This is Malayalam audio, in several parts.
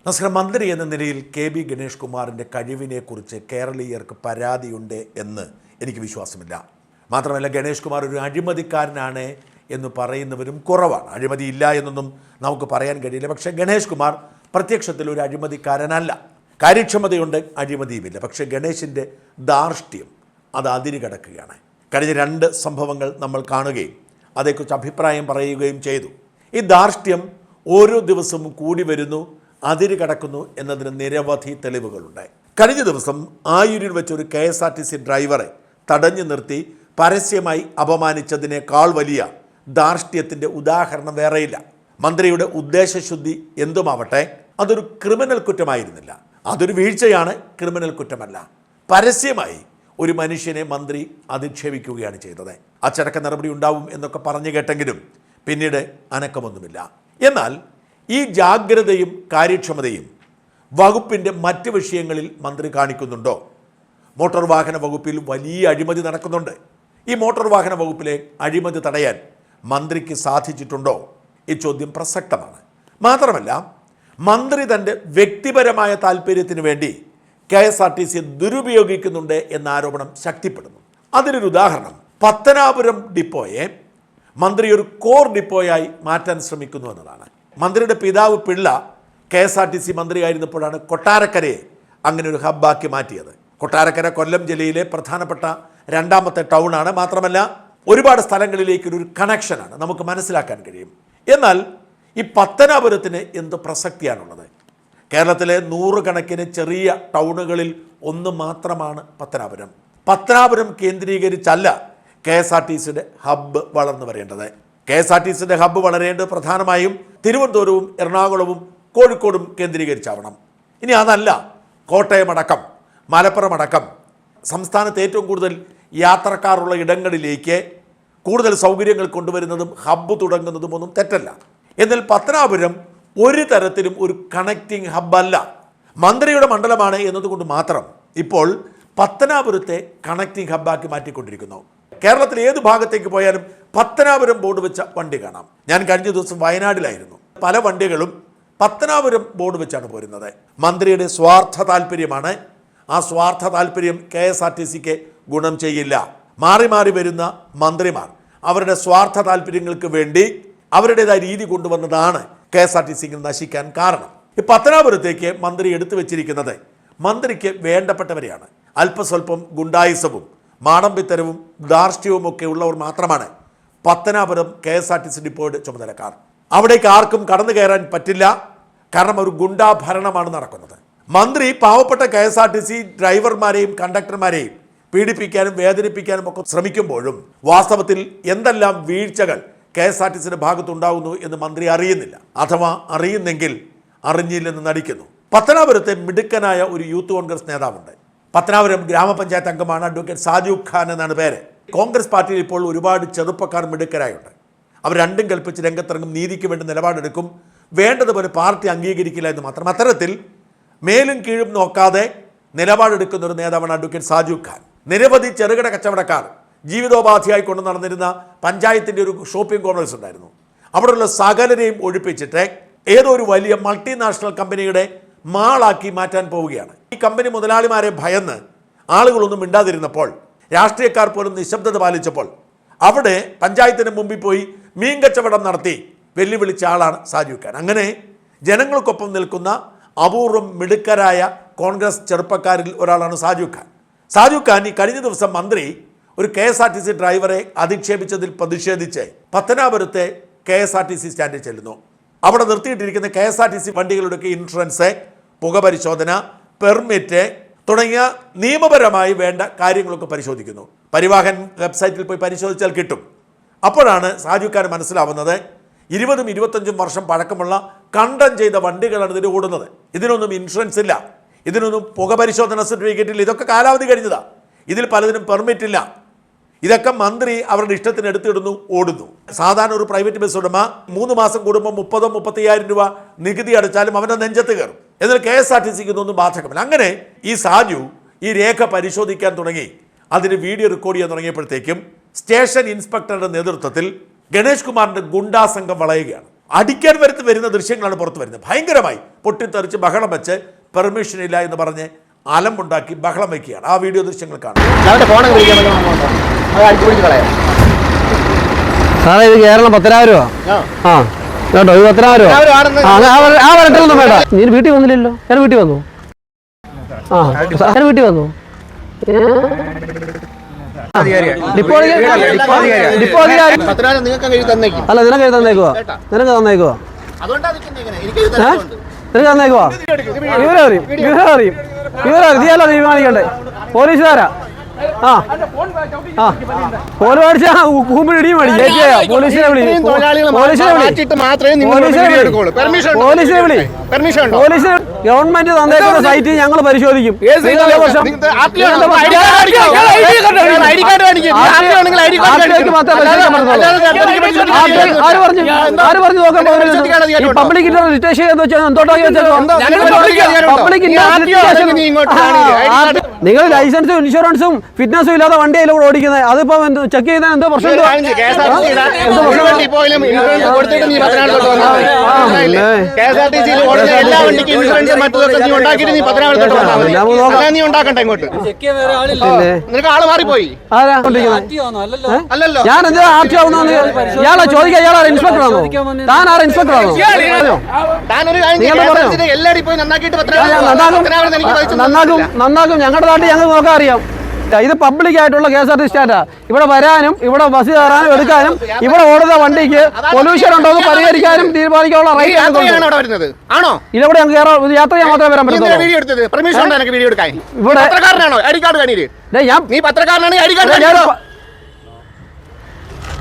നമസ്കാരം. മന്ത്രി എന്ന നിലയിൽ KB ഗണേഷ് കുമാറിൻ്റെ കഴിവിനെക്കുറിച്ച് കേരളീയർക്ക് പരാതിയുണ്ട് എന്ന് എനിക്ക് വിശ്വാസമില്ല. മാത്രമല്ല, ഗണേഷ് കുമാർ ഒരു അഴിമതിക്കാരനാണ് എന്ന് പറയുന്നവരും കുറവാണ്. അഴിമതി ഇല്ല എന്നൊന്നും നമുക്ക് പറയാൻ കഴിയില്ല. പക്ഷേ ഗണേഷ് കുമാർ പ്രത്യക്ഷത്തിൽ ഒരു അഴിമതിക്കാരനല്ല. കാര്യക്ഷമതയുണ്ട്, അഴിമതിയുമില്ല. പക്ഷേ ഗണേഷിൻ്റെ ധാർഷ്ട്യം അത് അതിര് കടക്കുകയാണ്. കഴിഞ്ഞ 2 സംഭവങ്ങൾ നമ്മൾ കാണുകയും അതേക്കുറിച്ച് അഭിപ്രായം പറയുകയും ചെയ്തു. ഈ ധാർഷ്ട്യം ഓരോ ദിവസവും കൂടി വരുന്നു, അതിര് കടക്കുന്നു എന്നതിന് നിരവധി തെളിവുകളുണ്ട്. കഴിഞ്ഞ ദിവസം ആയൂരിൽ വെച്ച് ഒരു KSRTC ഡ്രൈവറെ തടഞ്ഞു നിർത്തി പരസ്യമായി അപമാനിച്ചതിനേക്കാൾ വലിയ ധാർഷ്ട്യത്തിൻ്റെ ഉദാഹരണം വേറെയില്ല. മന്ത്രിയുടെ ഉദ്ദേശശുദ്ധി എന്തുമാവട്ടെ, അതൊരു ക്രിമിനൽ കുറ്റമായിരുന്നില്ല. അതൊരു വീഴ്ചയാണ്, ക്രിമിനൽ കുറ്റമല്ല. പരസ്യമായി ഒരു മനുഷ്യനെ മന്ത്രി അധിക്ഷേപിക്കുകയാണ് ചെയ്തത്. അച്ചടക്ക നടപടി ഉണ്ടാവും എന്നൊക്കെ പറഞ്ഞു കേട്ടെങ്കിലും പിന്നീട് അനക്കമൊന്നുമില്ല. എന്നാൽ ഈ ജാഗ്രതയും കാര്യക്ഷമതയും വകുപ്പിൻ്റെ മറ്റ് വിഷയങ്ങളിൽ മന്ത്രി കാണിക്കുന്നുണ്ടോ? മോട്ടോർ വാഹന വകുപ്പിൽ വലിയ അഴിമതി നടക്കുന്നുണ്ട്. ഈ മോട്ടോർ വാഹന വകുപ്പിലെ അഴിമതി തടയാൻ മന്ത്രിക്ക് സാധിച്ചിട്ടുണ്ടോ? ഈ ചോദ്യം പ്രസക്തമാണ്. മാത്രമല്ല, മന്ത്രി തൻ്റെ വ്യക്തിപരമായ താല്പര്യത്തിന് വേണ്ടി KSRTC ദുരുപയോഗിക്കുന്നുണ്ട് എന്ന ആരോപണം ശക്തിപ്പെടുന്നു. അതിനൊരു ഉദാഹരണം, പത്തനാപുരം ഡിപ്പോയെ മന്ത്രി ഒരു കോർ ഡിപ്പോയായി മാറ്റാൻ ശ്രമിക്കുന്നു എന്നതാണ്. മന്ത്രിയുടെ പിതാവ് പിള്ള KSRTC മന്ത്രിയായിരുന്നപ്പോഴാണ് കൊട്ടാരക്കരയെ അങ്ങനെ ഒരു ഹബ്ബാക്കി മാറ്റിയത്. കൊട്ടാരക്കര കൊല്ലം ജില്ലയിലെ പ്രധാനപ്പെട്ട 2ാമത്തെ ടൗണാണ്. മാത്രമല്ല, ഒരുപാട് സ്ഥലങ്ങളിലേക്കൊരു കണക്ഷനാണ്, നമുക്ക് മനസ്സിലാക്കാൻ കഴിയും. എന്നാൽ ഈ പത്തനാപുരത്തിന് എന്ത് പ്രസക്തിയാണുള്ളത്? കേരളത്തിലെ 100 കണക്കിന് ചെറിയ ടൗണുകളിൽ ഒന്ന് മാത്രമാണ് പത്തനാപുരം. പത്തനാപുരം കേന്ദ്രീകരിച്ചല്ല KSRTCയുടെ ഹബ്ബ് വളർന്നു വരേണ്ടത്. KSRTCയുടെ ഹബ്ബ് വളരേണ്ടത് പ്രധാനമായും തിരുവനന്തപുരവും എറണാകുളവും കോഴിക്കോടും കേന്ദ്രീകരിച്ചാവണം. ഇനി അതല്ല, കോട്ടയമടക്കം മലപ്പുറമടക്കം സംസ്ഥാനത്ത് ഏറ്റവും കൂടുതൽ യാത്രക്കാരുള്ള ഇടങ്ങളിലേക്ക് കൂടുതൽ സൗകര്യങ്ങൾ കൊണ്ടുവരുന്നതും ഹബ്ബ് തുടങ്ങുന്നതും ഒന്നും തെറ്റല്ല. എന്നാൽ പത്തനാപുരം ഒരു തരത്തിലും ഒരു കണക്റ്റിംഗ് ഹബ്ബല്ല. മന്ത്രിയുടെ മണ്ഡലമാണ് എന്നതുകൊണ്ട് മാത്രം ഇപ്പോൾ പത്തനാപുരത്തെ കണക്റ്റിംഗ് ഹബ്ബാക്കി മാറ്റിക്കൊണ്ടിരിക്കുന്നു. കേരളത്തിൽ ഏത് ഭാഗത്തേക്ക് പോയാലും പത്തനാപുരം ബോർഡ് വെച്ച വണ്ടി കാണാം. ഞാൻ കഴിഞ്ഞ ദിവസം വയനാട്ടിലായിരുന്നു. പല വണ്ടികളും പത്തനാപുരം ബോർഡ് വെച്ചാണ് പോരുന്നത്. മന്ത്രിയുടെ സ്വാർത്ഥ താല്പര്യമാണ്. ആ സ്വാർത്ഥ താല്പര്യം KSRTCക്ക് ഗുണം ചെയ്യില്ല. മാറി മാറി വരുന്ന മന്ത്രിമാർ അവരുടെ സ്വാർത്ഥ താല്പര്യങ്ങൾക്ക് വേണ്ടി അവരുടേതായ രീതി കൊണ്ടുവന്നതാണ് KSRTCക്ക് നശിക്കാൻ കാരണം. ഈ പത്തനാപുരത്തേക്ക് മന്ത്രി എടുത്തു വെച്ചിരിക്കുന്നത് മന്ത്രിക്ക് വേണ്ടപ്പെട്ടവരെയാണ്. അല്പസ്വല്പം ഗുണ്ടായിസവും മാടമ്പിത്തരവും ധാർഷ്ട്യവും ഒക്കെ ഉള്ളവർ മാത്രമാണ് പത്തനാപുരം KSRTC ഡിപ്പോയുടെ ചുമതലക്കാർ. അവിടേക്ക് ആർക്കും കടന്നു കയറാൻ പറ്റില്ല. കാരണം ഒരു ഗുണ്ടാ ഭരണമാണ് നടക്കുന്നത്. മന്ത്രി പാവപ്പെട്ട KSRTC ഡ്രൈവർമാരെയും കണ്ടക്ടർമാരെയും പീഡിപ്പിക്കാനും വേദനിപ്പിക്കാനും ഒക്കെ ശ്രമിക്കുമ്പോഴും വാസ്തവത്തിൽ എന്തെല്ലാം വീഴ്ചകൾ KSRTCയുടെ ഭാഗത്തുണ്ടാകുന്നു എന്ന് മന്ത്രി അറിയുന്നില്ല. അഥവാ അറിയുന്നെങ്കിൽ അറിഞ്ഞില്ലെന്ന് നടിക്കുന്നു. പത്തനാപുരത്തെ മിടുക്കനായ ഒരു യൂത്ത് കോൺഗ്രസ് നേതാവുണ്ട്. പത്തനാപുരം ഗ്രാമപഞ്ചായത്ത് അംഗമാണ്. അഡ്വക്കേറ്റ് സാജു ഖാൻ എന്നാണ് പേര്. കോൺഗ്രസ് പാർട്ടിയിൽ ഇപ്പോൾ ഒരുപാട് ചെറുപ്പക്കാർ മിടുക്കരായുണ്ട്. അവർ രണ്ടും കൽപ്പിച്ച് രംഗത്തിറങ്ങും, നീതിക്ക് വേണ്ടി നിലപാടെടുക്കും. വേണ്ടതുപോലെ പാർട്ടി അംഗീകരിക്കില്ല എന്ന് മാത്രം. അത്തരത്തിൽ മേലും കീഴും നോക്കാതെ നിലപാടെടുക്കുന്ന ഒരു നേതാവാണ് അഡ്വക്കേറ്റ് സാജു ഖാൻ. നിരവധി ചെറുകിട കച്ചവടക്കാർ ജീവിതോപാധിയായി കൊണ്ടു നടന്നിരുന്ന പഞ്ചായത്തിൻ്റെ ഒരു ഷോപ്പിംഗ് കോംപ്ലക്സ് ഉണ്ടായിരുന്നു. അവിടെയുള്ള സകലരെയും ഒഴിപ്പിച്ചിട്ട് ഏതോ ഒരു വലിയ മൾട്ടിനാഷണൽ കമ്പനിയുടെ മാളാക്കി മാറ്റാൻ പോവുകയാണ്. ഈ കമ്പനി മുതലാളിമാരെ ഭയന്ന് ആളുകളൊന്നും മിണ്ടാതിരുന്നപ്പോൾ, രാഷ്ട്രീയക്കാർ പോലും നിശബ്ദത പാലിച്ചപ്പോൾ അവിടെ പഞ്ചായത്തിന് മുമ്പിൽ പോയി മീൻ കച്ചവടം നടത്തി വെല്ലുവിളിച്ച ആളാണ് സാജു ഖാൻ. അങ്ങനെ ജനങ്ങൾക്കൊപ്പം നിൽക്കുന്ന അപൂർവം മിടുക്കരായ കോൺഗ്രസ് ചെറുപ്പക്കാരിൽ ഒരാളാണ് സാജു ഖാൻ. സാജു ഖാൻ ഈ കഴിഞ്ഞ ദിവസം മന്ത്രി ഒരു KSRTC ഡ്രൈവറെ അധിക്ഷേപിച്ചതിൽ പ്രതിഷേധിച്ച് പത്തനാപുരത്തെ KSRTC സ്റ്റാൻഡിൽ ചെല്ലുന്നു. അവിടെ നിർത്തിയിട്ടിരിക്കുന്ന KSRTC വണ്ടികളുടെയൊക്കെ ഇൻഷുറൻസ്, പുകപരിശോധന, പെർമിറ്റ് തുടങ്ങിയ നിയമപരമായി വേണ്ട കാര്യങ്ങളൊക്കെ പരിശോധിക്കുന്നു. പരിവാഹൻ വെബ്സൈറ്റിൽ പോയി പരിശോധിച്ചാൽ കിട്ടും. അപ്പോഴാണ് സാജു ഖാൻ മനസ്സിലാവുന്നത് 20ഉം 25ഉം വർഷം പഴക്കമുള്ള കണ്ടം ചെയ്ത വണ്ടികളാണ് ഇതിന് ഓടുന്നത്. ഇതിനൊന്നും ഇൻഷുറൻസ് ഇല്ല, ഇതിനൊന്നും പുകപരിശോധന സർട്ടിഫിക്കറ്റ് ഇല്ല, ഇതൊക്കെ കാലാവധി കഴിഞ്ഞതാ. ഇതിൽ പലതിനും പെർമിറ്റ് ഇല്ല. ഇതൊക്കെ മന്ത്രി അവരുടെ ഇഷ്ടത്തിന് എടുത്തിടുന്നു, ഓടുന്നു. സാധാരണ ഒരു പ്രൈവറ്റ് ബസ് ഉടമ 3 മാസം കൂടുമ്പോൾ 30-35,000 രൂപ നികുതി അടച്ചാലും അവൻ്റെ നെഞ്ചത്ത് കയറും. എന്നാൽ KSRTCക്ക് ഇതൊന്നും ബാധകമല്ല. അങ്ങനെ ഈ സാജു ഈ രേഖ പരിശോധിക്കാൻ തുടങ്ങി. അതിന് വീഡിയോ റെക്കോർഡ് ചെയ്യാൻ തുടങ്ങിയപ്പോഴത്തേക്കും സ്റ്റേഷൻ ഇൻസ്പെക്ടറുടെ നേതൃത്വത്തിൽ ഗണേഷ് കുമാറിൻ്റെ ഗുണ്ടാ സംഘം വളയുകയാണ്. അടിക്കാൻ വരുന്ന ദൃശ്യങ്ങളാണ് പുറത്തു വരുന്നത്. ഭയങ്കരമായി പൊട്ടിത്തെറിച്ച് ബഹളം വെച്ച് പെർമിഷൻ ഇല്ല എന്ന് പറഞ്ഞ് അലമ്പുണ്ടാക്കി ബഹളം വയ്ക്കുകയാണ്. ആ വീഡിയോ ദൃശ്യങ്ങൾ കാണാം. സാറേ ഇത് കേരളം 10,000 രൂപ. ആ കേട്ടോ, ഇത് 10,000 രൂപ. ആ വരട്ടൊന്നും വേണ്ട. നീ വീട്ടിൽ വന്നില്ലല്ലോ. ഞാൻ വീട്ടിൽ വന്നു. ആ ഞാൻ വീട്ടിൽ വന്നു. ഡിപ്പോ അധികാരി അല്ല, നിനക്ക് തന്നേക്കുവാ. നിനക്ക് തന്നേക്കുവാ. വിവരം തീരുമാനിക്കണ്ടേ പോലീസുകാരാ. ആ ആ പോലും മേടിച്ചാ കൂമ്പിൽ ഇടിയും മേടിക്കും. പോലീസിനെ വിളി, പോലീസിനെ ഗവൺമെന്റ് തന്നേക്കുന്ന സൈറ്റ് ഞങ്ങൾ പരിശോധിക്കും. പബ്ലിക് രജിസ്ട്രേഷൻ നിങ്ങൾ ലൈസൻസും ഇൻഷുറൻസും ഫിറ്റ്നസും ഇല്ലാതെ വണ്ടിയിലും കൂടെ ഓടിക്കുന്നത്. അതിപ്പോ ചെക്ക് ചെയ്താൽ എന്തോ പ്രശ്നം. ഞാൻ എന്താ ആർട്ടി ആവുന്ന ഇയാളെ ചോദിക്കാൻ. ഇയാളെ ഇൻസ്പെക്ടർ ആണോ? താൻ ആരെ ഇൻസ്പെക്ടർ ആണോ? നന്നാക്കും. ഞങ്ങളുടെ നാട്ടിൽ ഞങ്ങൾ നോക്കാൻ അറിയാം. ഇത് പബ്ലിക് ആയിട്ടുള്ള KSRTC സ്റ്റാൻഡാ. ഇവിടെ വരാനും ഇവിടെ ബസ് കയറാനും എടുക്കാനും ഇവിടെ ഓടുന്ന വണ്ടിക്ക് പൊല്യൂഷൻ ഉണ്ടോ എന്ന് പരിഹരിക്കാനും തീരുമാനിക്കാനുള്ള റൈറ്റ് ആണോ? ഇതിലൂടെ ഞങ്ങൾക്ക് യാത്ര ചെയ്യാൻ മാത്രമേ വരാൻ പറ്റുള്ളൂ.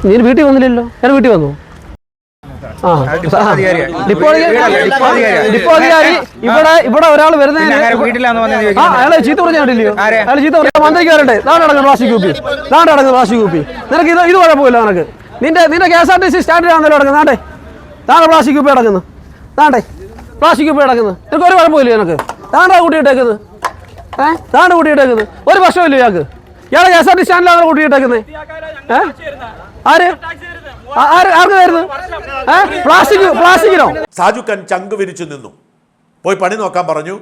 നീ വീട്ടിൽ വന്നില്ലല്ലോ. ഞാൻ വീട്ടിൽ വന്നു. ഡിപ്പോ അധികാരി ഇവിടെ ഒരാൾ വരുന്നതിന് അയാളെ ചീത്ത പറഞ്ഞാൽ കണ്ടില്ലയോ? അയാൾ ചീത്ത പറഞ്ഞാൽ മന്ത്രിക്ക് വരട്ടെ. നാട് അടങ്ങുന്ന പ്ലാസ്റ്റിക് കുപ്പി. നിനക്ക് ഇത് കുഴപ്പമില്ല. നിനക്ക് നിന്റെ KSRTC സ്റ്റാൻഡിലാണല്ലോ അടങ്ങുന്നത്. നാടെ പ്ലാസ്റ്റിക് കുപ്പി അടങ്ങുന്നു. പ്ലാസ്റ്റിക് കുപ്പി അടങ്ങുന്നു. നിനക്ക് ഒരു കുഴപ്പമില്ല. നിനക്ക് താണ്ടാ കൂട്ടിയിട്ടേക്കുന്നത്. കൂട്ടിയിട്ടേക്കുന്നത് ഒരു പ്രശ്നമില്ല. ഇയാളെ KSRTC സ്റ്റാൻഡിലാണ് കൂട്ടിയിട്ടേക്കുന്നത്. ആർക്കായിരുന്നു പ്ലാസ്റ്റിക്കിനോ? സാജു ഖാൻ ചങ്ക് വിരിച്ചു നിന്നു. പോയി പണി നോക്കാൻ പറഞ്ഞു.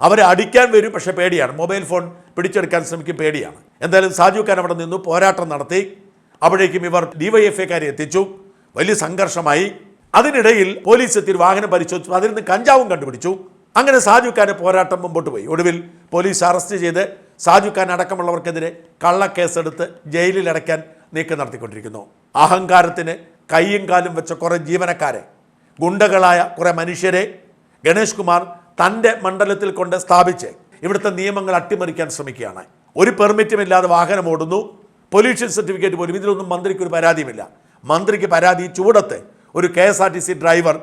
അവരെ അടിക്കാൻ വരും, പക്ഷെ പേടിയാണ്. മൊബൈൽ ഫോൺ പിടിച്ചെടുക്കാൻ ശ്രമിക്കും, പേടിയാണ്. എന്തായാലും സാജു ഖാൻ അവിടെ നിന്നു പോരാട്ടം നടത്തി. അപ്പോഴേക്കും ഇവർ DYFIക്കാരെ എത്തിച്ചു. വലിയ സംഘർഷമായി. അതിനിടയിൽ പോലീസ് എത്തി വാഹനം പരിശോധിച്ചു. അതിൽ നിന്ന് കഞ്ചാവും കണ്ടുപിടിച്ചു. അങ്ങനെ സാജു ഖാന്റെ പോരാട്ടം മുമ്പോട്ട് പോയി. ഒടുവിൽ പോലീസ് അറസ്റ്റ് ചെയ്ത് സാജു ഖാൻ അടക്കമുള്ളവർക്കെതിരെ കള്ളക്കേസെടുത്ത് ജയിലിൽ അടയ്ക്കാൻ നീക്കം നടത്തിക്കൊണ്ടിരിക്കുന്നു. അഹങ്കാരത്തിന് കൈയും കാലും വെച്ച കുറേ ജീവനക്കാരെ, ഗുണ്ടകളായ കുറേ മനുഷ്യരെ ഗണേഷ് കുമാർ തൻ്റെ മണ്ഡലത്തിൽ കൊണ്ട് സ്ഥാപിച്ച് ഇവിടുത്തെ നിയമങ്ങൾ അട്ടിമറിക്കാൻ ശ്രമിക്കുകയാണ്. ഒരു പെർമിറ്റും ഇല്ലാതെ വാഹനം ഓടുന്നു. പൊല്യൂഷൻ സർട്ടിഫിക്കറ്റ് പോലും. ഇതിലൊന്നും മന്ത്രിക്ക് ഒരു പരാതിയുമില്ല. മന്ത്രിക്ക് പരാതി ചൂടത്ത് ഒരു KSRTC ഡ്രൈവർ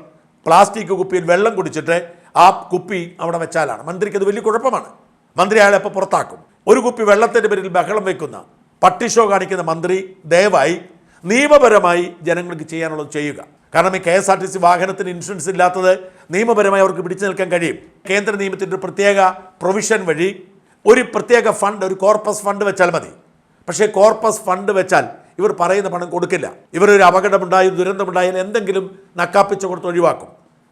പ്ലാസ്റ്റിക് കുപ്പിയിൽ വെള്ളം കുടിച്ചിട്ട് ആ കുപ്പി അവിടെ വെച്ചാലാണ്. മന്ത്രിക്ക് അത് വലിയ കുഴപ്പമാണ്. മന്ത്രി അയാളെ ഇപ്പോൾ പുറത്താക്കും. ഒരു കുപ്പി വെള്ളത്തിൻ്റെ പേരിൽ ബഹളം വയ്ക്കുന്ന പട്ടിഷോ കാണിക്കുന്ന മന്ത്രി ദയവായി നിയമപരമായി ജനങ്ങൾക്ക് ചെയ്യാനുള്ളത് ചെയ്യുക. കാരണം ഈ KSRTC വാഹനത്തിന് ഇൻഷുറൻസ് ഇല്ലാത്തത് നിയമപരമായി അവർക്ക് പിടിച്ചു നിൽക്കാൻ കഴിയും. കേന്ദ്ര നിയമത്തിൻ്റെ ഒരു പ്രത്യേക പ്രൊവിഷൻ വഴി ഒരു പ്രത്യേക ഫണ്ട്, ഒരു കോർപ്പസ് ഫണ്ട് വെച്ചാൽ മതി. പക്ഷേ കോർപ്പസ് ഫണ്ട് വെച്ചാൽ ഇവർ പറയുന്ന പണം കൊടുക്കില്ല. ഇവരൊരു അപകടമുണ്ടായി, ദുരന്തമുണ്ടായാൽ എന്തെങ്കിലും നക്കാപ്പിച്ച് കൊടുത്ത് ഒഴിവാക്കും.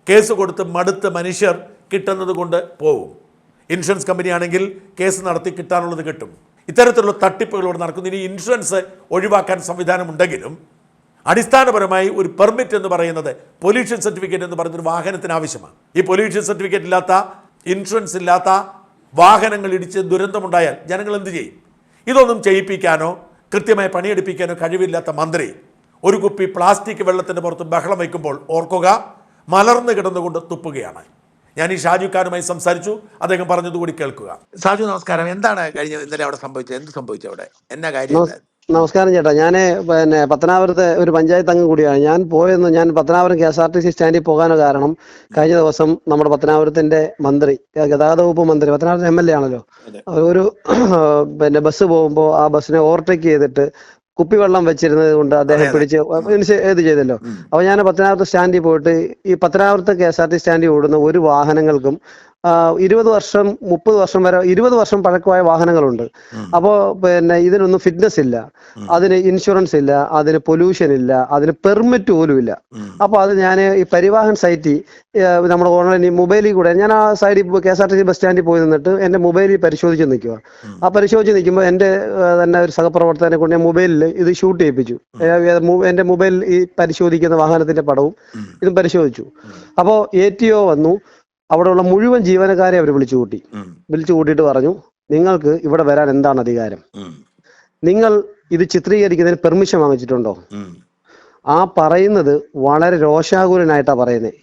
കേസ് കൊടുത്ത് മടുത്ത് മനുഷ്യർ കിട്ടുന്നത് കൊണ്ട് പോവും. ഇൻഷുറൻസ് കമ്പനിയാണെങ്കിൽ കേസ് നടത്തി കിട്ടാനുള്ളത് കിട്ടും. ഇത്തരത്തിലുള്ള തട്ടിപ്പുകളോട് നടക്കുന്നു. ഇനി ഇൻഷുറൻസ് ഒഴിവാക്കാൻ സംവിധാനമുണ്ടെങ്കിലും അടിസ്ഥാനപരമായി ഒരു പെർമിറ്റ് എന്ന് പറയുന്നത്, പൊല്യൂഷൻ സർട്ടിഫിക്കറ്റ് എന്ന് പറയുന്നൊരു വാഹനത്തിന് ആവശ്യമാണ്. ഈ പൊല്യൂഷൻ സർട്ടിഫിക്കറ്റ് ഇല്ലാത്ത, ഇൻഷുറൻസ് ഇല്ലാത്ത വാഹനങ്ങൾ ഇടിച്ച് ദുരന്തമുണ്ടായാൽ ജനങ്ങൾ എന്ത് ചെയ്യും? ഇതൊന്നും ചെയ്യിപ്പിക്കാനോ കൃത്യമായി പണിയെടുപ്പിക്കാനോ കഴിവില്ലാത്ത മന്ത്രി ഒരു കുപ്പി പ്ലാസ്റ്റിക് വെള്ളത്തിൻ്റെ പുറത്ത് ബഹളം വയ്ക്കുമ്പോൾ ഓർക്കുക, മലർന്നു കിടന്നുകൊണ്ട് തുപ്പുകയാണ്. ഞാൻ ഈ ഷാജു ഖാനുമായി സംസാരിച്ചു. അദ്ദേഹം പറഞ്ഞതുകൂടി കേൾക്കുക. ഷാജു നമസ്കാരം. എന്താണ് ഇന്നലെ അവിടെ സംഭവിച്ചത്? എന്ത് സംഭവിച്ചു അവിടെ? എന്നാ കാര്യം? നമസ്കാരം ചേട്ടാ. ഞാൻ പത്തനാപുരത്തെ ഒരു പഞ്ചായത്ത് അംഗം കൂടിയാണ്. ഞാൻ പത്തനാപുരം KSRTC സ്റ്റാൻഡിൽ പോകാനുള്ള കാരണം, കഴിഞ്ഞ ദിവസം നമ്മുടെ പത്തനാപുരത്തിന്റെ മന്ത്രി, ഗതാഗത വകുപ്പ് മന്ത്രി, പത്തനാപുരത്തെ MLA ആണല്ലോ, ഒരു ബസ് പോകുമ്പോൾ ആ ബസ്സിനെ ഓവർടേക്ക് ചെയ്തിട്ട് കുപ്പിവെള്ളം വെച്ചിരുന്നത് കൊണ്ട് അദ്ദേഹം പിടിച്ച് ഇത് ചെയ്തല്ലോ. അപ്പൊ ഞാൻ പത്തനാപുരത്തെ സ്റ്റാൻഡിൽ പോയിട്ട് ഈ പത്തനാപുരത്തെ KSRTC സ്റ്റാൻഡിൽ ഓടുന്ന ഒരു വാഹനങ്ങൾക്കും 20 വർഷം 30 വർഷം വരെ 20 വർഷം പഴക്കമായ വാഹനങ്ങളുണ്ട്. അപ്പോൾ പിന്നെ ഇതിനൊന്നും ഫിറ്റ്നസ് ഇല്ല, അതിന് ഇൻഷുറൻസ് ഇല്ല, അതിന് പൊല്യൂഷൻ ഇല്ല, അതിന് പെർമിറ്റ് പോലും ഇല്ല. അപ്പോൾ അത് ഞാൻ ഈ പരിവാഹൻ സൈറ്റിൽ നമ്മുടെ ഓൺലൈൻ മൊബൈലിൽ കൂടെ ഞാൻ ആ സൈഡിൽ KSRTC ബസ് സ്റ്റാൻഡിൽ പോയി നിന്നിട്ട് എൻ്റെ മൊബൈലിൽ പരിശോധിച്ച് നിൽക്കുക. ആ പരിശോധിച്ച് നിൽക്കുമ്പോൾ എൻ്റെ തന്നെ ഒരു സഹപ്രവർത്തകനെ കൊണ്ട് ഞാൻ മൊബൈലിൽ ഇത് ഷൂട്ട് ചെയ്യിപ്പിച്ചു. എൻ്റെ മൊബൈലിൽ ഈ പരിശോധിക്കുന്ന വാഹനത്തിന്റെ പടവും ഇതും പരിശോധിച്ചു. അപ്പോൾ ATO വന്നു. അവിടെയുള്ള മുഴുവൻ ജീവനക്കാരെ അവർ വിളിച്ചു കൂട്ടിയിട്ട് പറഞ്ഞു, നിങ്ങൾക്ക് ഇവിടെ വരാൻ എന്താണ് അധികാരം? നിങ്ങൾ ഇത് ചിത്രീകരിക്കുന്നതിന് പെർമിഷൻ വാങ്ങിച്ചിട്ടുണ്ടോ? ആ പറയുന്നത് വളരെ രോഷാകുലനായിട്ടാ പറയുന്നത്.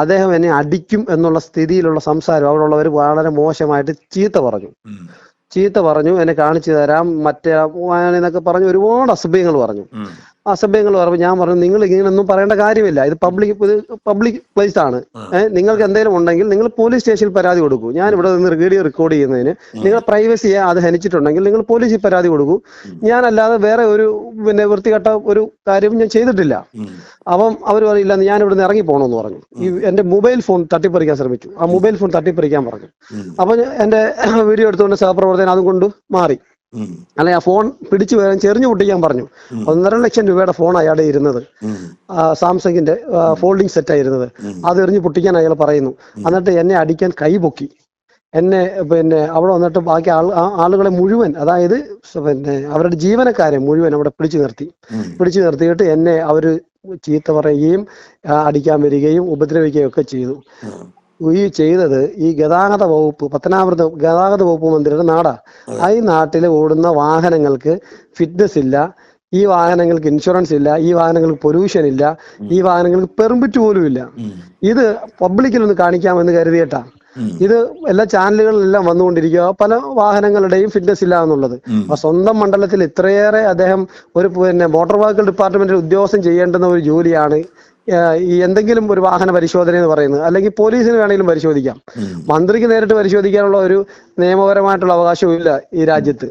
അദ്ദേഹം എന്നെ അടിക്കും എന്നുള്ള സ്ഥിതിയിലുള്ള സംസാരം അവിടെയുള്ളവർ വളരെ മോശമായിട്ട് ചീത്ത പറഞ്ഞു. എന്നെ കാണിച്ചു തരാം മറ്റേ എന്നൊക്കെ പറഞ്ഞു ഒരുപാട് അസഭ്യങ്ങൾ പറഞ്ഞു. പറയുമ്പോൾ ഞാൻ പറഞ്ഞു, നിങ്ങൾ ഇങ്ങനെയൊന്നും പറയേണ്ട കാര്യമില്ല, ഇത് പബ്ലിക് പ്ലേസ് ആണ്. നിങ്ങൾക്ക് എന്തെങ്കിലും ഉണ്ടെങ്കിൽ നിങ്ങൾ പോലീസ് സ്റ്റേഷനിൽ പരാതി കൊടുക്കൂ. ഞാൻ ഇവിടെ നിന്ന് വീഡിയോ റെക്കോർഡ് ചെയ്യുന്നതിന് നിങ്ങളുടെ പ്രൈവസിയെ അത് ഹനിച്ചിട്ടുണ്ടെങ്കിൽ നിങ്ങൾ പോലീസിൽ പരാതി കൊടുക്കൂ. ഞാനല്ലാതെ വേറെ ഒരു വൃത്തികെട്ട ഒരു കാര്യം ഞാൻ ചെയ്തിട്ടില്ല. അപ്പം അവർ പറയില്ല, ഞാൻ ഇവിടെ നിന്ന് ഇറങ്ങി പോകണമെന്ന് പറഞ്ഞു. എന്റെ മൊബൈൽ ഫോൺ തട്ടിപ്പറിക്കാൻ ശ്രമിച്ചു. ആ മൊബൈൽ ഫോൺ തട്ടിപ്പറിക്കാൻ പറഞ്ഞു. അപ്പൊ എന്റെ വീഡിയോ എടുത്തുകൊണ്ട് സഹപ്രവർത്തകൻ അതും കൊണ്ട് മാറി. അല്ലെ, ആ ഫോൺ പിടിച്ചു വരാൻ ചെറിഞ്ഞു പൊട്ടിക്കാൻ പറഞ്ഞു. 1.5 ലക്ഷം രൂപയുടെ ഫോൺ അയാളുടെ ഇരുന്നത്, സാംസങ്ങിന്റെ ഫോൾഡിംഗ് സെറ്റായിരുന്നത്. അത് എറിഞ്ഞു പൊട്ടിക്കാൻ അയാൾ പറയുന്നു. എന്നിട്ട് എന്നെ അടിക്കാൻ കൈ പൊക്കി. എന്നെ അവിടെ വന്നിട്ട് ബാക്കി ആളുകളെ മുഴുവൻ, അതായത് അവരുടെ ജീവനക്കാരെ മുഴുവൻ അവിടെ പിടിച്ചു നിർത്തിയിട്ട് എന്നെ അവര് ചീത്ത പറയുകയും അടിക്കാൻ വരികയും ഉപദ്രവിക്കുകയും ഒക്കെ ചെയ്തു. ഈ ചെയ്തത് ഈ ഗതാഗത വകുപ്പ്, പത്തനാപുരത്ത് ഗതാഗത വകുപ്പ് മന്ത്രിയുടെ നാടാ. ഈ നാട്ടിൽ ഓടുന്ന വാഹനങ്ങൾക്ക് ഫിറ്റ്നസ് ഇല്ല, ഈ വാഹനങ്ങൾക്ക് ഇൻഷുറൻസ് ഇല്ല, ഈ വാഹനങ്ങൾക്ക് പൊല്യൂഷൻ ഇല്ല, ഈ വാഹനങ്ങൾക്ക് പെർമിറ്റ് പോലും ഇല്ല. ഇത് പബ്ലിക്കിലൊന്ന് കാണിക്കാമെന്ന് കരുതിയിട്ടാ. ഇത് എല്ലാ ചാനലുകളിലെല്ലാം വന്നുകൊണ്ടിരിക്കുക, പല വാഹനങ്ങളുടെയും ഫിറ്റ്നസ് ഇല്ല എന്നുള്ളത്. അപ്പൊ സ്വന്തം മണ്ഡലത്തിൽ ഇത്രയേറെ അദ്ദേഹം ഒരു മോട്ടോർ വെഹിക്കിൾ ഡിപ്പാർട്ട്മെന്റിൽ ഉദ്യോഗസ്ഥൻ ചെയ്യേണ്ടുന്ന ഒരു ജോലിയാണ് ഈ എന്തെങ്കിലും ഒരു വാഹന പരിശോധന എന്ന് പറയുന്നത്. അല്ലെങ്കിൽ പോലീസിന് വേണമെങ്കിലും പരിശോധിക്കാം, മന്ത്രിക്ക് നേരിട്ട് പരിശോധിക്കാനുള്ള ഒരു നിയമപരമായിട്ടുള്ള അവകാശവും ഇല്ല ഈ രാജ്യത്ത്.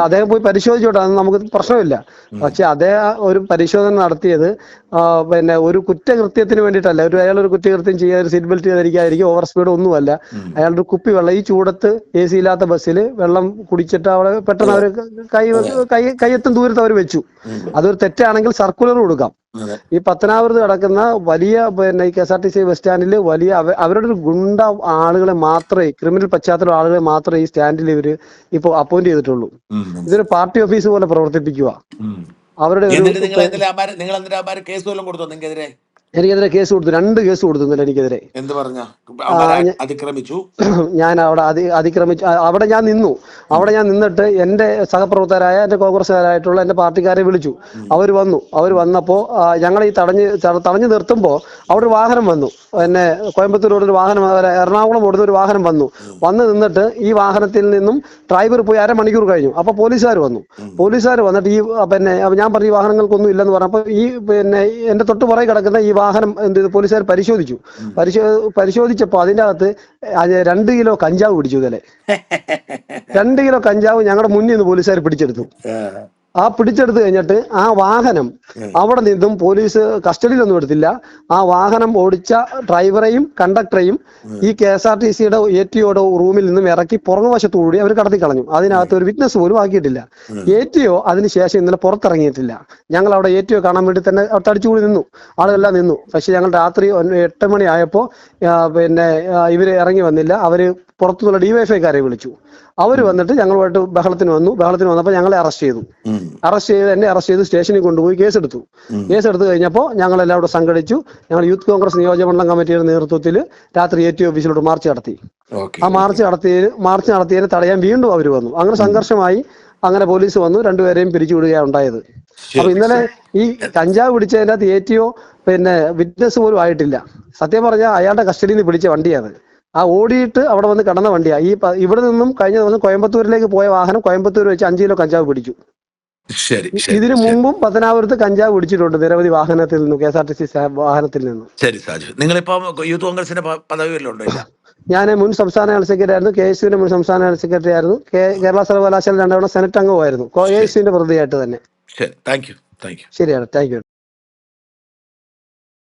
അദ്ദേഹം പോയി പരിശോധിച്ചോട്ടെ, അത് നമുക്ക് പ്രശ്നമില്ല. പക്ഷെ അദ്ദേഹം ഒരു പരിശോധന നടത്തിയത് ഒരു കുറ്റകൃത്യത്തിന് വേണ്ടിയിട്ടല്ല. അയാളൊരു കുറ്റകൃത്യം ചെയ്യാൻ ഒരു സീറ്റ് ബെൽറ്റ് ചെയ്തിരിക്കാതിരിക്കും, ഓവർ സ്പീഡ് ഒന്നുമല്ല. അയാളുടെ കുപ്പി വെള്ളം, ഈ ചൂടത്ത് AC ഇല്ലാത്ത ബസ്സിൽ വെള്ളം കുടിച്ചിട്ട് അവിടെ പെട്ടെന്ന് അവർ കൈയെത്തും ദൂരത്ത് അവർ വെച്ചു. അതൊരു തെറ്റാണെങ്കിൽ സർക്കുലർ കൊടുക്കാം. ഈ പത്തനാപുരത്ത് കിടക്കുന്ന വലിയ ഈ KSRTC ബസ് സ്റ്റാൻഡിൽ വലിയ അവരുടെ ഒരു ഗുണ്ട ആളുകളെ മാത്രമേ, ക്രിമിനൽ പശ്ചാത്തലം ആളുകളെ മാത്രമേ ഈ സ്റ്റാൻഡിൽ ഇവര് ഇപ്പൊ അപ്പോയിന്റ് ചെയ്തിട്ടുള്ളൂ. ഇതൊരു പാർട്ടി ഓഫീസ് പോലെ പ്രവർത്തിപ്പിക്കുക. അവരുടെ എനിക്കെതിരെ കേസ് കൊടുത്തു, 2 കേസ് കൊടുത്തു എനിക്കെതിരെ. ഞാൻ അവിടെ അതിക്രമിച്ചു. അവിടെ ഞാൻ നിന്നിട്ട് എന്റെ സഹപ്രവർത്തകരായ എന്റെ കോൺഗ്രസ്സുകാരായിട്ടുള്ള എന്റെ പാർട്ടിക്കാരെ വിളിച്ചു. അവർ വന്നപ്പോ ഞങ്ങൾ ഈ തടഞ്ഞു നിർത്തുമ്പോ അവിടെ ഒരു വാഹനം വന്നു. കോയമ്പത്തൂർ ഒരു വാഹനം, എറണാകുളം ഓടുന്ന ഒരു വാഹനം വന്ന് നിന്നിട്ട് ഈ വാഹനത്തിൽ നിന്നും ഡ്രൈവർ പോയി 1/2 മണിക്കൂർ കഴിഞ്ഞു. അപ്പൊ പോലീസുകാർ വന്നിട്ട് ഈ ഞാൻ പറഞ്ഞു ഈ വാഹനങ്ങൾക്കൊന്നും ഇല്ലെന്ന് പറഞ്ഞപ്പോ ഈ എന്റെ തൊട്ട് പുറകെ കിടക്കുന്ന ഈ വാഹനം പോലീസുകാർ പരിശോധിച്ചപ്പോ അതിന്റെ അകത്ത് 2 കിലോ കഞ്ചാവ് പിടിച്ചു. ഇതല്ലേ 2 കിലോ കഞ്ചാവ് ഞങ്ങളുടെ മുന്നിൽ നിന്ന് പോലീസുകാർ പിടിച്ചെടുത്തു. പിടിച്ചെടുത്ത് കഴിഞ്ഞിട്ട് ആ വാഹനം അവിടെ നിന്നും പോലീസ് കസ്റ്റഡിയിലൊന്നും എടുത്തില്ല. ആ വാഹനം ഓടിച്ച ഡ്രൈവറെയും കണ്ടക്ടറെയും ഈ KSRTCയുടെ ATOയുടെ റൂമിൽ നിന്നും ഇറക്കി പുറകുവശത്തുകൂടി അവർ കടത്തി കളഞ്ഞു. അതിനകത്ത് ഒരു വിറ്റ്നസ് പോലും ആക്കിയിട്ടില്ല. ATO അതിനുശേഷം ഇന്നലെ പുറത്തിറങ്ങിയിട്ടില്ല. ഞങ്ങൾ അവിടെ ATO കാണാൻ വേണ്ടി തന്നെ തടിച്ചുകൂടി നിന്നു, ആളുകളെല്ലാം നിന്നു. പക്ഷെ ഞങ്ങൾ രാത്രി 8 മണി ആയപ്പോ ഇവര് ഇറങ്ങി വന്നില്ല. അവര് പുറത്തുനിന്നുള്ള DYFIക്കാരെ വിളിച്ചു. അവർ വന്നിട്ട് ഞങ്ങളുമായിട്ട് ബഹളത്തിന് വന്നപ്പോൾ ഞങ്ങളെ അറസ്റ്റ് ചെയ്ത് എന്നെ അറസ്റ്റ് ചെയ്ത് സ്റ്റേഷനിൽ കൊണ്ടുപോയി കേസെടുത്തു കഴിഞ്ഞപ്പോൾ ഞങ്ങളെല്ലാം അവിടെ സംഘടിച്ചു. ഞങ്ങൾ യൂത്ത് കോൺഗ്രസ് നിയോജകമണ്ഡലം കമ്മിറ്റിയുടെ നേതൃത്വത്തിൽ രാത്രി ATO ഓഫീസിലോട്ട് മാർച്ച് നടത്തി. ആ മാർച്ച് നടത്തിയതിനെ തടയാൻ വീണ്ടും അവർ വന്നു. അങ്ങനെ സംഘർഷമായി. അങ്ങനെ പോലീസ് വന്നു, 2 പേരെയും പിരിച്ചുവിടുകയാണ് ഉണ്ടായത്. അപ്പൊ ഇന്നലെ ഈ കഞ്ചാവ് പിടിച്ചതിൻ്റെ അകത്ത് ATO വിറ്റ്നസ് പോലും ആയിട്ടില്ല. സത്യം പറഞ്ഞാൽ അയാളുടെ കസ്റ്റഡിയിൽ നിന്ന് പിടിച്ച വണ്ടിയാണ്. ഓടിയിട്ട് അവിടെ വന്ന് കടന്ന വണ്ടിയാ. ഇവിടെ നിന്നും കഴിഞ്ഞ ദിവസം കോയമ്പത്തൂരിലേക്ക് പോയ വാഹനം കോയമ്പത്തൂർ വെച്ച് 5 കിലോ കഞ്ചാവ് പിടിച്ചു. ഇതിനു മുമ്പും പത്തനാപുരത്ത് കഞ്ചാവ് പിടിച്ചിട്ടുണ്ട് നിരവധി വാഹനത്തിൽ നിന്നും, KSRTC വാഹനത്തിൽ നിന്നും. ശരി സാജു, നിങ്ങളിപ്പോ യൂത്ത് കോൺഗ്രസിന്റെ പദവിയിലുണ്ടോ? ഞാൻ മുൻ സംസ്ഥാന ജനറൽ സെക്രട്ടറി ആയിരുന്നു, KSUവിന്റെ മുൻ സംസ്ഥാന ജനറൽ സെക്രട്ടറി ആയിരുന്നു, കേരള സർവകലാശാല 2 തവണ സെനറ്റ് അംഗമായിരുന്നു, KSUവിന്റെ പ്രതിയായിട്ട് തന്നെ. ശരി, താങ്ക് യു. ശരിയാണ്, താങ്ക് യു.